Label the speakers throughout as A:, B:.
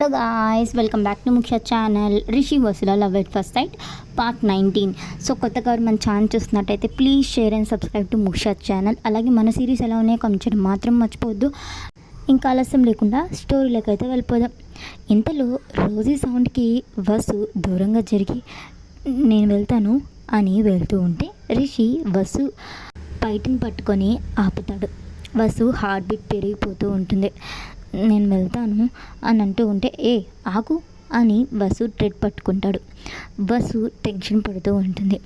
A: Hello guys, welcome back to Mukhya channel. Rishi వసుల love at first sight part 19. So కొత్తగా మన channel చూస్తున్నట్టయితే please share and subscribe to Mukhya channel. అలాగే మన series ఎలా ఉన్నాయో కామెంట్ చేయడం మాత్రం మర్చిపోవద్దు. ఇంకా ఆలస్యం లేకుండా స్టోరీలోకి అయితే వెళ్ళిపోదాం. ఇంతలో రోజీ సౌండ్కి వసు దూరంగా జరిగి నేను వెళ్తాను అని వెళ్తూ ఉంటే రిషి వసు బయటను పట్టుకొని ఆపుతాడు. వసు హార్ట్ బీట్ పెరిగిపోతూ ఉంటుంది. నేను వెళ్తాను అని అంటూ ఉంటే ఆగు అని వసు ట్రెడ్ పట్టుకుంటాడు. వసు టెన్షన్ పడుతూ ఉంటుంది.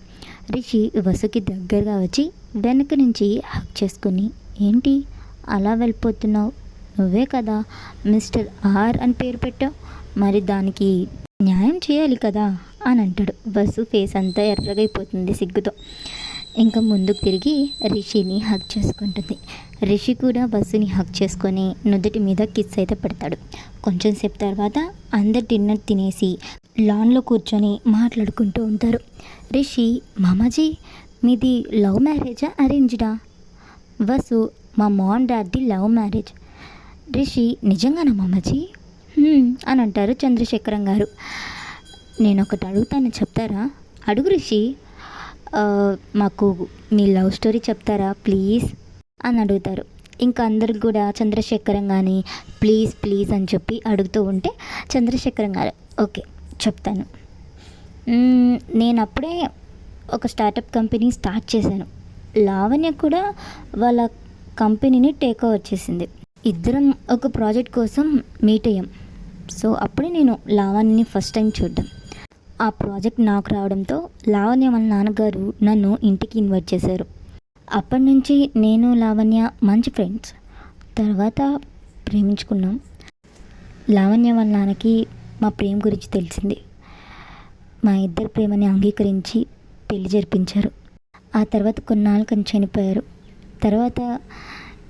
A: రిషి వసుకి దగ్గరగా వచ్చి వెనక నుంచి హక్ చేసుకుని, ఏంటి అలా వెళ్ళిపోతున్నావు, నువ్వే కదా మిస్టర్ ఆర్ అని పేరు పెట్టావు, మరి దానికి న్యాయం చేయాలి కదా అని అంటాడు. వసు ఫేస్ అంతా ఎర్రగైపోతుంది సిగ్గుతో. ఇంకా ముందుకు తిరిగి రిషిని హక్ చేసుకుంటుంది. రిషి కూడా వసుని హక్ చేసుకొని నుదుటి మీద కిస్ అయితే పెడతాడు. కొంచెం సేపు తర్వాత అందరు డిన్నర్ తినేసి లాన్లో కూర్చొని మాట్లాడుకుంటూ ఉంటారు. రిషి, మామాజీ మీది లవ్ మ్యారేజా అరేంజ్డా? వసు, మా mom daddy love marriage. Rishi, నిజంగానా మామాజీ అని అంటారు చంద్రశేఖరం గారు. నేను ఒకటి అడుగుతాను, చెప్తారా? అడుగు రిషి. మాకు మీ లవ్ స్టోరీ చెప్తారా ప్లీజ్ అని అడుగుతారు. ఇంకా అందరికి కూడా చంద్రశేఖరం కానీ ప్లీజ్ ప్లీజ్ అని చెప్పి అడుగుతూ ఉంటే చంద్రశేఖరం గారు, ఓకే చెప్తాను. నేను అప్పుడే ఒక స్టార్టప్ కంపెనీ స్టార్ట్ చేశాను. లావణ్య కూడా వాళ్ళ కంపెనీని టేక్ ఓవర్ చేసింది. ఇద్దరం ఒక ప్రాజెక్ట్ కోసం మీట్ అయ్యాం. సో అప్పుడే నేను లావణ్యని ఫస్ట్ టైం చూడ్డాం. ఆ ప్రాజెక్ట్ నాకు రావడంతో లావణ్య వాళ్ళ నాన్నగారు నన్ను ఇంటికి ఇన్వైట్ చేశారు. అప్పటి నుంచి నేను లావణ్య మంచి ఫ్రెండ్స్. తర్వాత ప్రేమించుకున్నాం. లావణ్య వాళ్ళ నాన్నకి మా ప్రేమ గురించి తెలిసింది. మా ఇద్దరి ప్రేమని అంగీకరించి పెళ్లి జరిపించారు. ఆ తర్వాత కొన్నాళ్ళకని చనిపోయారు. తర్వాత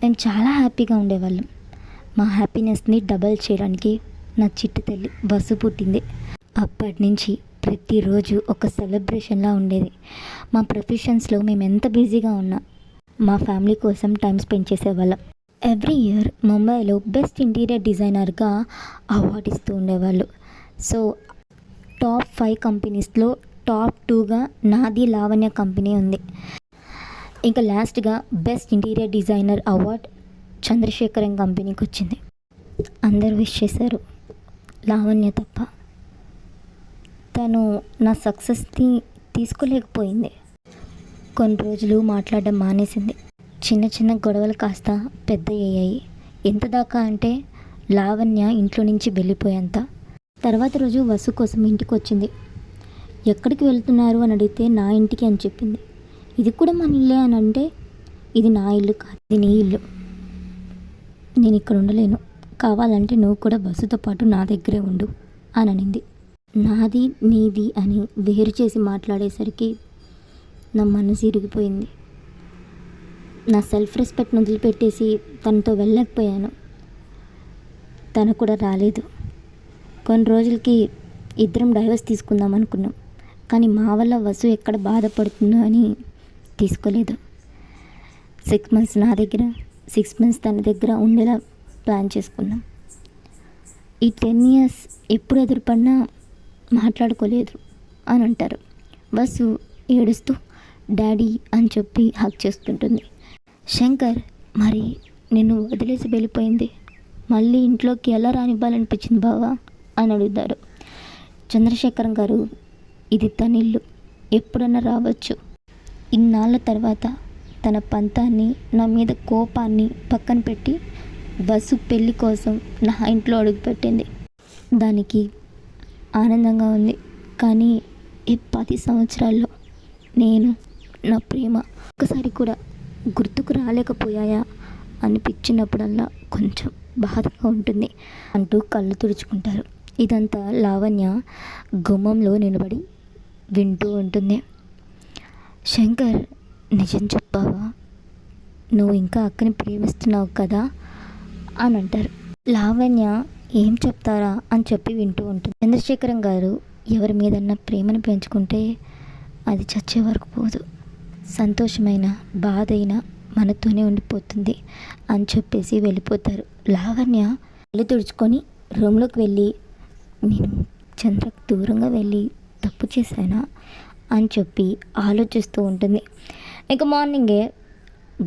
A: మేము చాలా హ్యాపీగా ఉండేవాళ్ళం. మా హ్యాపీనెస్ని డబల్ చేయడానికి నా చిట్టి తల్లి వసు పుట్టింది. అప్పటి నుంచి ప్రతిరోజు ఒక సెలబ్రేషన్లా ఉండేది. మా ప్రొఫెషన్స్లో మేము ఎంత బిజీగా ఉన్నా మా ఫ్యామిలీ కోసం టైం స్పెండ్ చేసేవాళ్ళం. ఎవ్రీ ఇయర్ ముంబైలో బెస్ట్ ఇంటీరియర్ డిజైనర్గా అవార్డు ఇస్తూ ఉండేవాళ్ళు. సో టాప్ 5 కంపెనీస్లో టాప్ 2గా నాది లావణ్య కంపెనీ ఉంది. ఇంకా లాస్ట్గా best interior designer award Chandrasekharam కంపెనీకి వచ్చింది. అందరూ విష్ చేశారు, లావణ్య తప్ప. తను నా సక్సెస్ని తీసుకోలేకపోయింది. కొన్ని రోజులు మాట్లాడడం మానేసింది. చిన్న చిన్న గొడవలు కాస్త పెద్ద అయ్యాయి. ఎంత దాకా అంటే లావణ్య ఇంట్లో నుంచి వెళ్ళిపోయేంత. తర్వాత రోజు వసు కోసం ఇంటికి వచ్చింది. ఎక్కడికి వెళ్తున్నారు అని అడిగితే నా ఇంటికి అని చెప్పింది. ఇది కూడా మన ఇల్లే అని అంటే, ఇది నా ఇల్లు కాదు, ఇది నీ ఇల్లు, నేను ఇక్కడ ఉండలేను, కావాలంటే నువ్వు కూడా వసుతో పాటు నా దగ్గరే ఉండు అని అనింది. నాది నీది అని వేరు చేసి మాట్లాడేసరికి నా మనసు ఇరిగిపోయింది. నా సెల్ఫ్ రెస్పెక్ట్ని వదిలిపెట్టేసి తనతో వెళ్ళలేకపోయాను. తను కూడా రాలేదు. కొన్ని రోజులకి ఇద్దరం డైవర్స్ తీసుకుందాం అనుకున్నాం. కానీ మా వల్ల వసు ఎక్కడ బాధపడుతుందో అని తీసుకోలేదు. 6 months నా దగ్గర, 6 months తన దగ్గర ఉండేలా ప్లాన్ చేసుకున్నాం. ఈ 10 years ఎప్పుడు ఎదురుపడినా మాట్లాడుకోలేదు అని అంటారు. వసు ఏడుస్తూ డాడీ అని చెప్పి హక్ చేసుకుంటుంది. శంకర్, మరి నిన్ను వదిలేసి వెళ్ళిపోయింది, మళ్ళీ ఇంట్లోకి ఎలా రానివ్వాలనిపించింది బావా అని అడుగుతారు. చంద్రశేఖరం గారు, ఇది తన ఇల్లు, ఎప్పుడన్నా రావచ్చు. ఇన్నాళ్ళ తర్వాత తన పంతాన్ని, నా మీద కోపాన్ని పక్కన పెట్టి వసు పెళ్ళి కోసం నా ఇంట్లో అడుగుపెట్టింది. దానికి ఆనందంగా ఉంది. కానీ ఈ 10 సంవత్సరాల్లో నేను, నా ప్రేమ ఒక్కసారి కూడా గుర్తుకు రాలేకపోయాయా అనిపించినప్పుడల్లా కొంచెం బాధగా ఉంటుంది అంటూ కళ్ళు తుడుచుకుంటారు. ఇదంతా లావణ్య గుమ్మంలో నిలబడి వింటూ ఉంటుంది. శంకర్, నిజం చెప్పావా, నువ్వు ఇంకా అక్కని ప్రేమిస్తున్నావు కదా అని అంటారు. లావణ్య ఏం చెప్తారా అని చెప్పి వింటూ ఉంటుంది. చంద్రశేఖరం గారు, ఎవరి మీదన్నా ప్రేమను పెంచుకుంటే అది చచ్చే వరకు పోదు, సంతోషమైన బాధ అయినా మనతోనే ఉండిపోతుంది అని చెప్పేసి వెళ్ళిపోతారు. లావణ్య కళ్ళు తుడుచుకొని రూమ్లోకి వెళ్ళి నేను చంద్రకు దూరంగా వెళ్ళి తప్పు చేశానా అని చెప్పి ఆలోచిస్తూ ఉంటుంది. ఇక మార్నింగే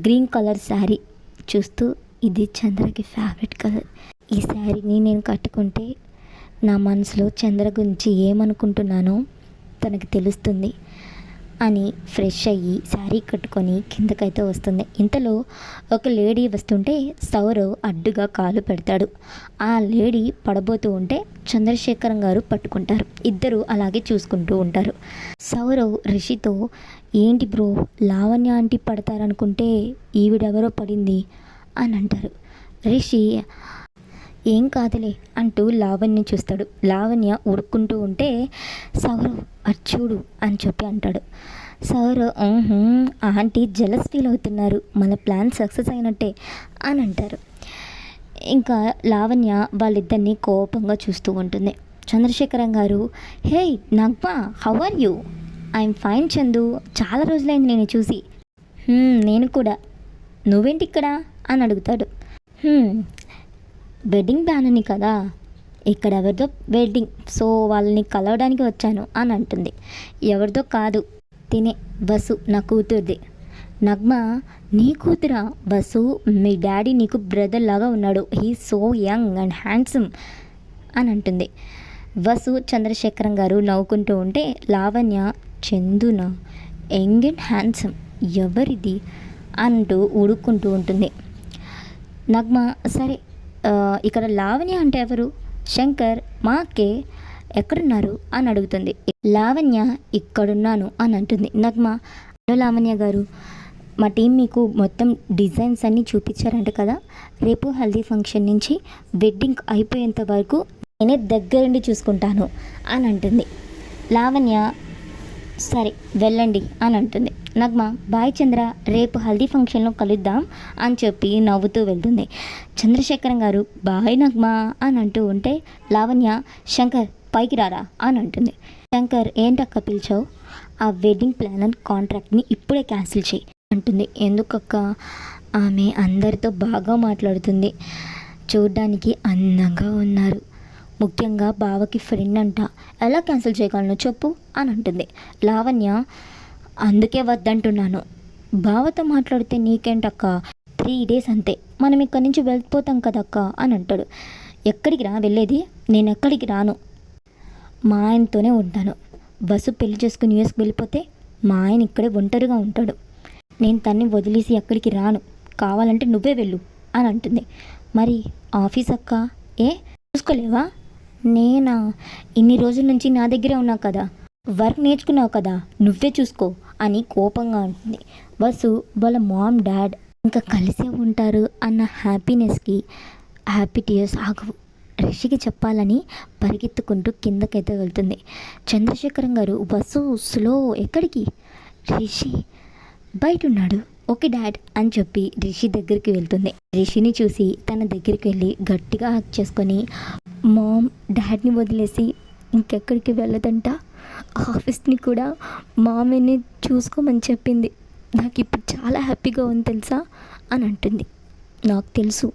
A: గ్రీన్ కలర్ శారీ చూస్తూ, ఇది చంద్రకి ఫేవరెట్ కలర్, ఈ శారీని నేను కట్టుకుంటే నా మనసులో చంద్ర గురించి ఏమనుకుంటున్నానో తనకి తెలుస్తుంది అని ఫ్రెష్ అయ్యి శారీ కట్టుకొని కిందకైతే వస్తుంది. ఇంతలో ఒక లేడీ వస్తుంటే సౌరవ్ అడ్డుగా కాలు పెడతాడు. ఆ లేడీ పడబోతూ ఉంటే చంద్రశేఖరం గారు పట్టుకుంటారు. ఇద్దరు అలాగే చూసుకుంటూ ఉంటారు. సౌరవ్ రిషితో, ఏంటి బ్రో, లావణ్య ఆంటీ పడతారనుకుంటే ఈవిడెవరో పడింది అని అంటారు. రిషి, ఏం కాదులే అంటూ లావణ్య చూస్తాడు. లావణ్య ఉడుక్కుంటూ ఉంటే సౌరవ్ అచ్చూడు అని చెప్పి అంటాడు. సౌరవ్, ఆంటీ జెలస్ ఫీల్ అవుతున్నారు, మన ప్లాన్ సక్సెస్ అయినట్టే అని అంటారు. ఇంకా లావణ్య వాళ్ళిద్దరినీ కోపంగా చూస్తూ ఉంటుంది. చంద్రశేఖరం గారు, hey Nagma, how are you? I'm fine Chandu, చాలా రోజులైంది నేను చూసి. నేను కూడా, నువ్వేంటి ఇక్కడ అని అడుగుతాడు. వెడ్డింగ్ ప్లాన్ అని కదా, ఇక్కడ ఎవరిదో వెడ్డింగ్, సో వాళ్ళని కలవడానికి వచ్చాను అని అంటుంది. ఎవరిదో కాదు, తినే వసు, నా కూతురుది. నగ్మ, నీ కూతురా? వసు, మీ డాడీ నీకు బ్రదర్ లాగా ఉన్నాడు, he so young and handsome అని అంటుంది. వసు చంద్రశేఖరం గారు నవ్వుకుంటూ ఉంటే లావణ్య, చందునా, యంగ్ అండ్ హ్యాండ్సమ్, ఎవరిది అంటూ ఉడుక్కుంటూ ఉంటుంది. నగ్మ, సరే ఇక్కడ లావణ్య అంటే ఎవరు? శంకర్, మా అక్కే, ఎక్కడున్నారు అని అడుగుతుంది. లావణ్య, ఇక్కడున్నాను అని అంటుంది. నగ్మ, హలో లావణ్య గారు, మా టీం మీకు మొత్తం డిజైన్స్ అన్నీ చూపించారంట కదా, రేపు హల్దీ ఫంక్షన్ నుంచి వెడ్డింగ్ అయిపోయేంత వరకు నేనే దగ్గరుండి చూసుకుంటాను అని అంటుంది. లావణ్య, సరే వెళ్ళండి అని అంటుంది. నగ్మ, బాయ్ చంద్ర, రేపు హల్దీ ఫంక్షన్లో కలుద్దాం అని చెప్పి నవ్వుతూ వెళ్తుంది. చంద్రశేఖరం గారు, బాయ్ నగ్మ అని అంటూ ఉంటే లావణ్య, శంకర్ పైకి రారా అని అంటుంది. శంకర్, ఏంటక్క పిలిచావు? ఆ వెడ్డింగ్ ప్లానర్ కాంట్రాక్ట్ని ఇప్పుడే క్యాన్సిల్ చేయి అంటుంది. ఎందుకక్క? ఆమె అందరితో బాగా మాట్లాడుతుంది, చూడ్డానికి అందంగా ఉన్నారు, ముఖ్యంగా బావకి ఫ్రెండ్ అంట, ఎలా క్యాన్సిల్ చేయగలను చెప్పు అని అంటుంది. లావణ్య, అందుకే వద్దంటున్నాను, బావతో మాట్లాడితే నీకేంటక్క, 3 days అంతే, మనం ఇక్కడి నుంచి వెళ్ళిపోతాం కదక్క అని అంటాడు. ఎక్కడికి రా వెళ్ళేది? నేను ఎక్కడికి రాను, మా ఆయనతోనే ఉంటాను. బస్సు పెళ్లి చేసుకుని యూఎస్కి వెళ్ళిపోతే మా ఆయన ఇక్కడే ఒంటరిగా ఉంటాడు, నేను తన్ని వదిలేసి ఎక్కడికి రాను, కావాలంటే నువ్వే వెళ్ళు అని అంటుంది. మరి ఆఫీస్ అక్క, ఏ చూసుకోలేవా? నేనా? ఇన్ని రోజుల నుంచి నా దగ్గరే ఉన్నావు కదా, వర్క్ నేర్చుకున్నావు కదా, నువ్వే చూసుకో అని కోపంగా అంటుంది. బస్సు వాళ్ళ మామ్ డాడ్ ఇంకా కలిసే ఉంటారు అన్న హ్యాపీనెస్కి హ్యాపీ టీయర్స్ ఆగవు. రిషికి చెప్పాలని పరిగెత్తుకుంటూ కిందకైతే వెళ్తుంది. చంద్రశేఖరం గారు, బస్సు స్లో, ఎక్కడికి? రిషి బయట ఉన్నాడు, ఓకే డాడ్ అని చెప్పి రిషి దగ్గరికి వెళ్తుంది. రిషిని చూసి తన దగ్గరికి వెళ్ళి గట్టిగా హక్ చేసుకొని, మామ్ డాడ్ని వదిలేసి ఇంకెక్కడికి వెళ్ళదంట, ఆఫీస్ని కూడా మామీని చూసుకోమని చెప్పింది, నాకు ఇప్పుడు చాలా హ్యాపీగా ఉంది తెలుసా అని అంటుంది. నాకు తెలుసు,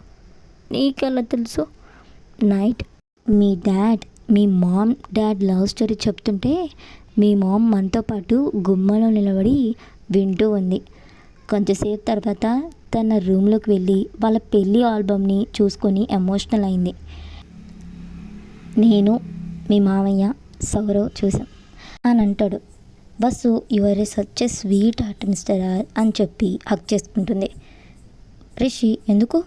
A: నీకెలా తెలుసు? నైట్ మీ మామ్ డాడ్ లవ్ స్టోరీ చెప్తుంటే మీ మామ్ మనతో పాటు గుమ్మలో నిలబడి వింటూ ఉంది. కొంచెంసేపు తర్వాత తన రూమ్లోకి వెళ్ళి వాళ్ళ పెళ్ళి ఆల్బమ్ని చూసుకొని ఎమోషనల్ అయింది. నేను మీ మామయ్య సౌరవ్ చూసాం అని అంటాడు. Bus, your a such a sweet heart mister అని చెప్పి హక్ చేసుకుంటుంది. రిషి, ఎందుకు?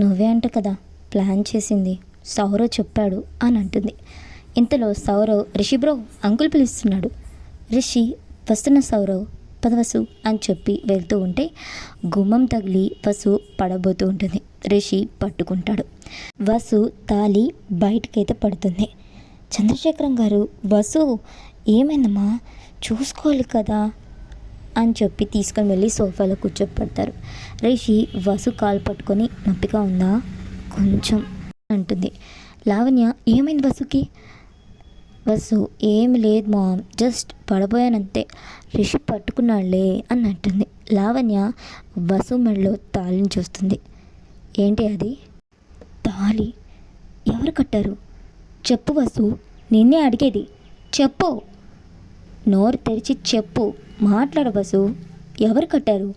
A: నువ్వే అంట కదా ప్లాన్ చేసింది, సౌరవ్ చెప్పాడు అని అంటుంది. ఇంతలో సౌరవ్, రిషి బ్రో, అంకుల్ పిలుస్తున్నాడు. రిషి, వస్తున్న సౌరవ్, పదవసు అని చెప్పి వెళ్తూ ఉంటే గుమ్మం తగిలి వసు పడబోతూ ఉంటుంది. రిషి పట్టుకుంటాడు. వసు తాలి బయటకైతే పడుతుంది. చంద్రశేఖరం గారు, వసు ఏమైందమ్మా, చూసుకోవాలి కదా అని చెప్పి తీసుకొని వెళ్ళి సోఫాలో కూర్చోపెడతారు. రిషి వసు కాలు పట్టుకొని, నొప్పిగా ఉందా కొంచెం అంటుంది. లావణ్య, ఏమైంది వసుకి? వసు, ఏమి లేదు మామ్, జస్ట్ పడబోయానంతే, రిషి పట్టుకున్నాడులే అని అంటుంది. లావణ్య వసు మెడలో తాళిని చూస్తుంది. ఏంటి అది? తాళి ఎవరు కట్టారు? చెప్పు వసు, నిన్నే అడిగేది, చెప్పు, నోరు తెరిచి చెప్పు, మాట్లాడు వసు, ఎవరు కట్టారు,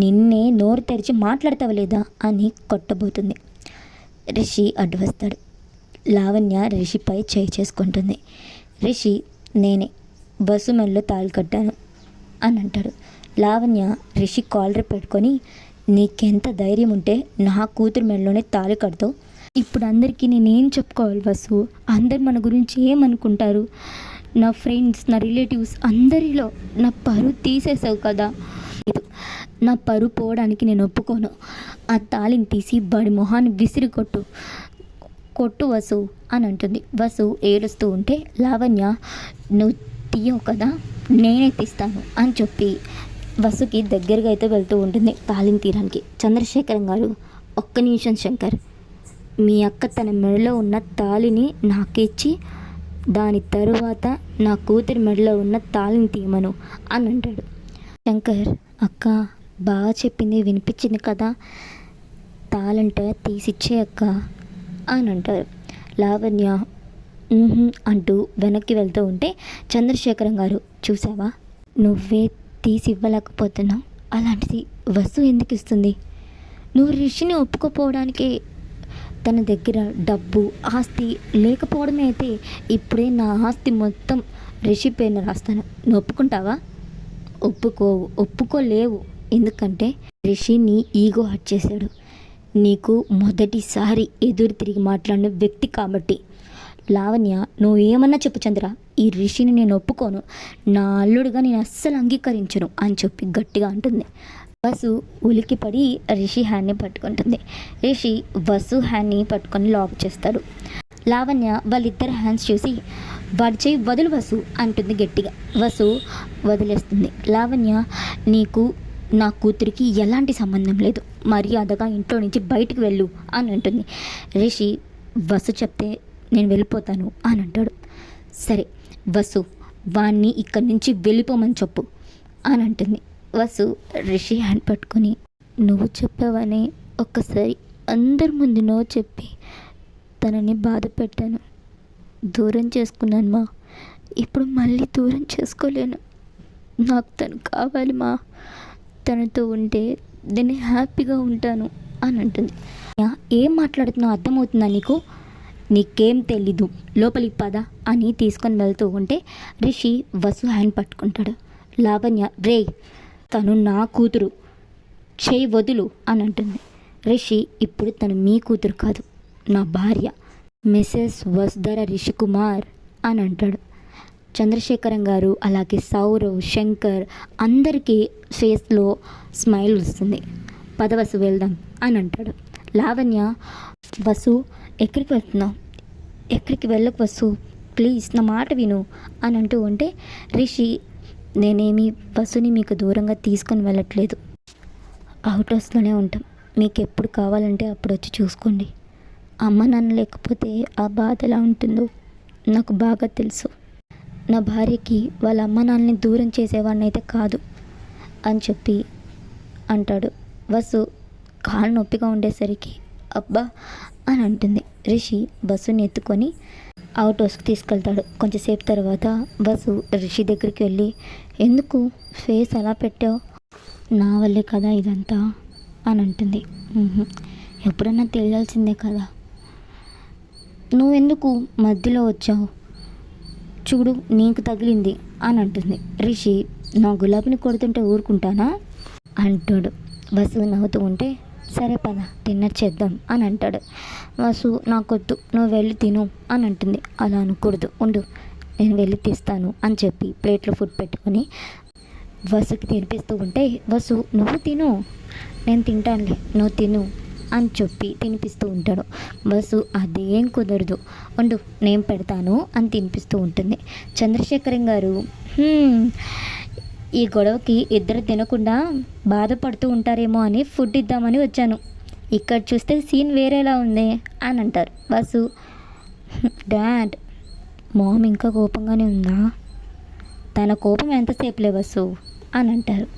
A: నిన్నే నోరు తెరిచి మాట్లాడతావు లేదా అని కొట్టబోతుంది. రిషి అడ్డు వస్తాడు. లావణ్య రిషిపై చేయి చేసుకుంటుంది. రిషి, నేనే వసు మెడలో తాళి కట్టాను అని అంటాడు. లావణ్య రిషి కాలర్ పెట్టుకొని, నీకెంత ధైర్యం ఉంటే నా కూతురు మెడలోనే తాళి కడతావు, ఇప్పుడు అందరికీ నేనేం చెప్పుకోవాలి వసు, అందరు మన గురించి ఏమనుకుంటారు, నా ఫ్రెండ్స్, నా రిలేటివ్స్ అందరిలో నా పరువు తీసేసావు కదా, నా పరువు పోవడానికి నేను ఒప్పుకోను, ఆ తాళిని తీసి వాడి మొహాన్ని విసిరి కొట్టు వసు అని అంటుంది. వసు ఏడుస్తూ ఉంటే లావణ్య, నువ్వు తీయవు కదా, నేనే తీస్తాను అని చెప్పి వసుకి దగ్గరగా అయితే వెళ్తూ ఉంటుంది తాళిని తీయడానికి. చంద్రశేఖరం గారు, ఒక్క నిమిషం శంకర్, మీ అక్క తన మెడలో ఉన్న తాళిని నాకిచ్చి దాని తరువాత నా కూతురి మెడలో ఉన్న తాళిని తీయమను అని అంటాడు. శంకర్, అక్క బాగా చెప్పింది, వినిపించింది కదా, తాళంట తీసిచ్చే అక్క అని అంటారు. లావణ్య అంటూ వెనక్కి వెళ్తూ ఉంటే చంద్రశేఖరం గారు, చూసావా, నువ్వే తీసి ఇవ్వలేకపోతున్నావు, అలాంటిది వసు ఎందుకు ఇస్తుంది, నువ్వు రిషిని ఒప్పుకోపోవడానికి తన దగ్గర డబ్బు ఆస్తి లేకపోవడమే అయితే ఇప్పుడే నా ఆస్తి మొత్తం రిషి పేరున రాస్తాను, నువ్వు ఒప్పుకుంటావా, ఒప్పుకోలేవు, ఎందుకంటే రిషి నీ ఈగో హర్ట్ చేశాడు, నీకు మొదటిసారి ఎదురు తిరిగి మాట్లాడిన వ్యక్తి కాబట్టి. లావణ్య, నువ్వు ఏమన్నా చెప్పు చంద్ర, ఈ రిషిని నేను ఒప్పుకోను, నా అల్లుడుగా నేను అస్సలు అంగీకరించను అని చెప్పి గట్టిగా అంటుంది. వసు ఉలికిపడి రిషి హ్యాండ్ని పట్టుకుంటుంది. రిషి వసు హ్యాండ్ని పట్టుకొని లాక్ చేస్తాడు. లావణ్య వాళ్ళిద్దరు హ్యాండ్స్ చూసి, వాడి చేయి వదులు వసు అంటుంది గట్టిగా. వసు వదిలేస్తుంది. లావణ్య, నీకు నా కూతురికి ఎలాంటి సంబంధం లేదు, మర్యాదగా ఇంట్లో నుంచి బయటికి వెళ్ళు అని అంటుంది. రిషి, వసు చెప్తే నేను వెళ్ళిపోతాను అని అంటాడు. సరే వసు, వాణ్ణి ఇక్కడి నుంచి వెళ్ళిపోమని చెప్పు అని అంటుంది. వసు రిషి హ్యాండ్ పట్టుకొని, నువ్వు చెప్పావని ఒక్కసారి అందరి ముందు నో చెప్పి తనని బాధ పెట్టాను, దూరం చేసుకున్నాను మా, ఇప్పుడు మళ్ళీ దూరం చేసుకోలేను, నాకు తను కావాలి మా, తనతో ఉంటే నేను హ్యాపీగా ఉంటాను అని అంటుంది. ఏం మాట్లాడుతున్నావు అర్థమవుతుందా నీకు, నీకేం తెలీదు, లోపలికి పద అని తీసుకొని వెళ్తూ ఉంటే రిషి వసు హ్యాండ్ పట్టుకుంటాడు. లావణ్య, రే తను నా కూతురు, చేయి వదులు అని అంటుంది. రిషి, ఇప్పుడు తను మీ కూతురు కాదు, నా భార్య, మిసెస్ వసుధర రిషి కుమార్ అని అంటాడు. చంద్రశేఖరం గారు అలాగే సౌరవ్, శంకర్ అందరికీ ఫేస్లో స్మైల్ వస్తుంది. పద వసు వెళ్దాం అని అంటాడు. లావణ్య, వసు ఎక్కడికి వెళ్తున్నావు, ఎక్కడికి వెళ్ళకు వసు, ప్లీజ్ నా మాట విను అని అంటూ ఉంటే రిషి, నేనేమి వసుని మీకు దూరంగా తీసుకొని వెళ్ళట్లేదు, అవుట్ హౌస్లోనే ఉంటాం, మీకు ఎప్పుడు కావాలంటే అప్పుడు వచ్చి చూసుకోండి, అమ్మ నాన్న లేకపోతే ఆ బాధ ఎలా ఉంటుందో నాకు బాగా తెలుసు, నా భార్యకి వాళ్ళ అమ్మ నాన్నని దూరం చేసేవాడిని అయితే కాదు అని చెప్పి అంటాడు. వసు కాళ్ళు నొప్పిగా ఉండేసరికి అబ్బా అని అంటుంది. రిషి బస్సుని ఎత్తుకొని అవుట్ హౌస్కి తీసుకెళ్తాడు. కొంచెంసేపు తర్వాత వసు రిషి దగ్గరికి వెళ్ళి, ఎందుకు ఫేస్ అలా పెట్టావు, నా వల్లే కదా ఇదంతా అని అంటుంది. ఎప్పుడన్నా తెలియాల్సిందే కదా, నువ్వెందుకు మధ్యలో వచ్చావు, చూడు నీకు తగిలింది అని అంటుంది. రిషి, నా గులాబీని కొడుతుంటే ఊరుకుంటానా అంటాడు. వసు నవ్వుతూ ఉంటే, సరే పద డిన్నర్ చేద్దాం అని అంటాడు. వసు, నాకొద్దు, నువ్వు వెళ్ళి తిను అని అంటుంది. అలా అనకూడదు, ఉండు నేను వెళ్ళి తీస్తాను అని చెప్పి ప్లేట్లో ఫుడ్ పెట్టుకొని వసుకి తినిపిస్తూ ఉంటే, వసు నువ్వు తిను, నేను తింటానులే, నువ్వు తిను అని చెప్పి తినిపిస్తూ ఉంటాడు. వసు అదేం కుదరదు, ఉండు నేను పెడతాను అని తినిపిస్తూ ఉంటుంది. చంద్రశేఖరం గారు, ఈ గొడవకి ఇద్దరు తినకుండా బాధపడుతూ ఉంటారేమో అని ఫుడ్ ఇద్దామని వచ్చాను, ఇక్కడ చూస్తే సీన్ వేరేలా ఉంది అని అంటారు. వసు, డాడ్ మామ్ ఇంకా కోపంగానే ఉందా, తన కోపం ఎంతసేపులే వసు అని అంటారు.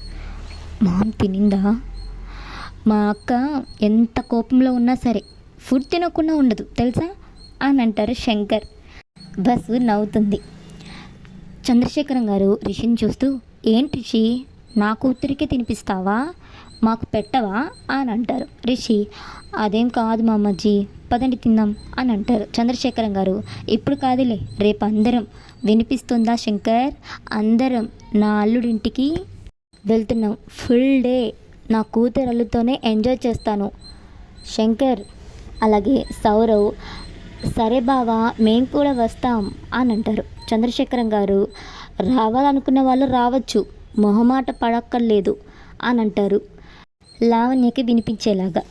A: మామ్ తినిందా, మా అక్క ఎంత కోపంలో ఉన్నా సరే ఫుడ్ తినకుండా ఉండదు తెలుసా అని అంటారు శంకర్. బస్సు నవ్వుతుంది. చంద్రశేఖరం గారు రిషిని చూస్తూ, ఏంటి రిషి, నా కూతురికే తినిపిస్తావా, మాకు పెట్టవా అని అంటారు. రిషి, అదేం కాదు మామజ్జీ, పదండి తిందాం అని అంటారు. చంద్రశేఖరం గారు, ఇప్పుడు కాదులే, రేపు అందరం. వినిపిస్తుందా శంకర్? అందరం నా అల్లుడింటికి వెళ్తున్నాం. ఫుల్ డే నా కూతురు అల్లుతోనే ఎంజాయ్ చేస్తాను. శంకర్ అలాగే సౌరవ్, సరే బావా, మేము కూడా వస్తాం అని అంటారు. చంద్రశేఖరం గారు, రావాలనుకున్న వాళ్ళు రావచ్చు, మొహమాట పడక్కర్లేదు అని అంటారు లావణ్యకి వినిపించేలాగా.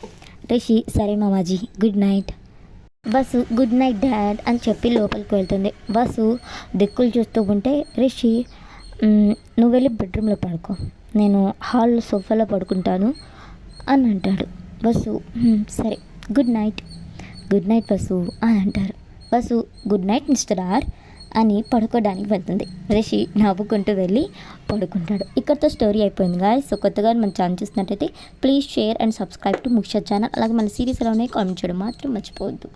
A: రిషి, సరే మామాజీ, good night. Vasu, good night dad అని చెప్పి లోపలికి వెళ్తుంది. వసు దిక్కులు చూస్తూ ఉంటే, రిషి, నువ్వు వెళ్ళి బెడ్రూమ్లో పడుకో, నేను హాల్లో సోఫాలో పడుకుంటాను అని అంటాడు. వసు, సరే, good night. Good night Vasu అని అంటారు. Vasu, good night mister R అని పడుకోవడానికి వెళ్తుంది. రిషి నవ్వుకుంటూ వెళ్ళి పడుకుంటాడు. ఇక్కడితో స్టోరీ అయిపోయింది గాయస్. సో కొత్తగా మన ఛానల్ చూసినట్టయితే please share and subscribe to Mukhya channel. అలాగే మన సిరీస్ ఎలా ఉన్నాయి కామెంట్ చేయడం మాత్రం మర్చిపోవద్దు.